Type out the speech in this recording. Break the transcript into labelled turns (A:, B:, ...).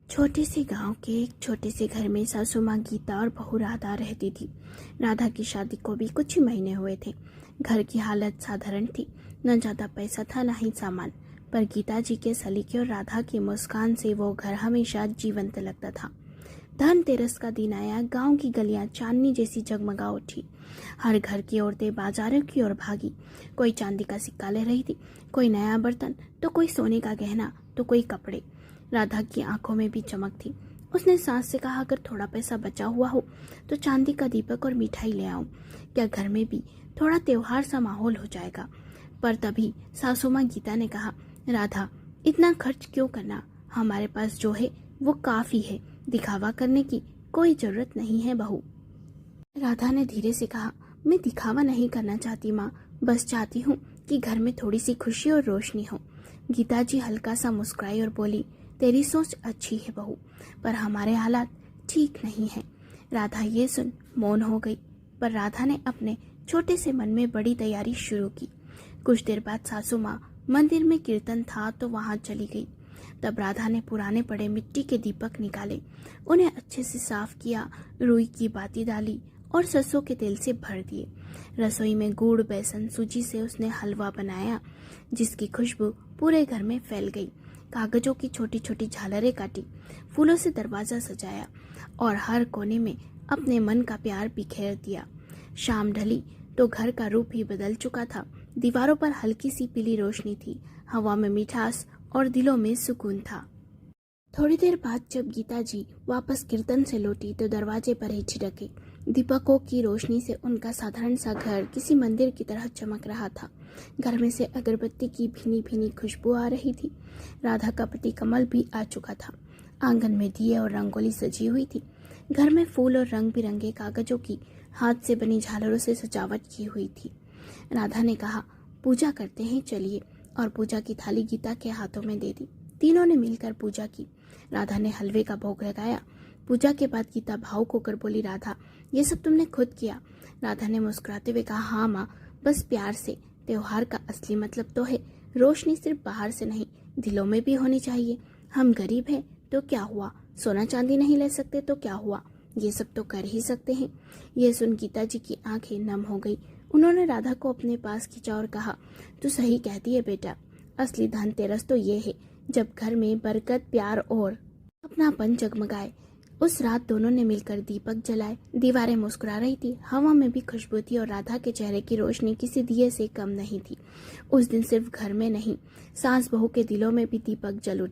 A: छोटे से गांव के एक छोटे से घर में सासू माँ गीता और बहू राधा रहती थी। राधा की शादी को भी कुछ ही महीने हुए थे। घर की हालत साधारण थी, न ज़्यादा पैसा था न ही सामान, पर गीता जी के सलीके और राधा की मुस्कान से वो घर हमेशा जीवंत लगता था। धनतेरस का दिन आया, गांव की गलियां चांदनी जैसी जगमगा उठी। हर घर की औरतें बाजारों की ओर भागी। कोई चांदी का सिक्का ले रही थी, कोई नया बर्तन, तो कोई सोने का गहना, तो कोई कपड़े। राधा की आंखों में भी चमक थी। उसने सास से कहा, अगर थोड़ा पैसा बचा हुआ हो तो चांदी का दीपक और मिठाई ले आऊं, क्या घर में भी थोड़ा त्योहार सा माहौल हो जाएगा। पर तभी सासू माँ गीता ने कहा, राधा इतना खर्च क्यों करना, हमारे पास जो है वो काफी है, दिखावा करने की कोई जरूरत नहीं है बहू। राधा ने धीरे से कहा, मैं दिखावा नहीं करना चाहती माँ, बस चाहती हूँ कि घर में थोड़ी सी खुशी और रोशनी हो। गीता जी हल्का सा मुस्कुराई और बोली, तेरी सोच अच्छी है बहू, पर हमारे हालात ठीक नहीं है। राधा ये सुन मौन हो गई, पर राधा ने अपने छोटे से मन में बड़ी तैयारी शुरू की। कुछ देर बाद सासू माँ मंदिर में कीर्तन था तो वहां चली गई। तब राधा ने पुराने पड़े मिट्टी के दीपक निकाले, उन्हें अच्छे से साफ किया, रुई की बाती डाली और सरसों के तेल से भर दिए। रसोई में गुड़, बेसन, सूजी से उसने हलवा बनाया, जिसकी खुशबू पूरे घर में फैल गई। कागजों की छोटी छोटी झालरें काटी, फूलों से दरवाजा सजाया और हर कोने में अपने मन का प्यार बिखेर दिया। शाम ढली तो घर का रूप ही बदल चुका था। दीवारों पर हल्की सी पीली रोशनी थी, हवा में मिठास और दिलों में सुकून था। थोड़ी देर बाद जब गीता जी वापस कीर्तन से लौटी तो दरवाजे पर ही छिड़के दीपकों की रोशनी से उनका साधारण सा घर किसी मंदिर की तरह चमक रहा था। घर में से अगरबत्ती की भीनी भीनी खुशबू आ रही थी। राधा का पति कमल भी आ चुका था। आंगन में दिए और रंगोली सजी हुई थी। घर में फूल और रंग बिरंगे कागजों की हाथ से बनी झालरों से सजावट की हुई थी। राधा ने कहा, पूजा करते हैं चलिए, और पूजा की थाली गीता के हाथों में दे दी। तीनों ने मिलकर पूजा की। राधा ने हलवे का भोग लगाया। पूजा के बाद गीता भावुक होकर बोली, राधा ये सब तुमने खुद किया। राधा ने मुस्कुराते हुए कहा, हाँ माँ, बस प्यार से। त्योहार का असली मतलब तो है रोशनी सिर्फ बाहर से नहीं, दिलों में भी होनी चाहिए। हम गरीब हैं तो क्या हुआ, सोना चांदी नहीं ले सकते तो क्या हुआ, ये सब तो कर ही सकते हैं। ये सुन गीता जी की आंखें नम हो गई। उन्होंने राधा को अपने पास खींचा और कहा, तू सही कहती है बेटा, असली धनतेरस तो ये है जब घर में बरकत, प्यार और अपनापन जगमगाए। उस रात दोनों ने मिलकर दीपक जलाए। दीवारें मुस्कुरा रही थी, हवा में भी खुशबू थी और राधा के चेहरे की रोशनी किसी दिए से कम नहीं थी। उस दिन सिर्फ घर में नहीं, सास बहू के दिलों में भी दीपक जल उठे।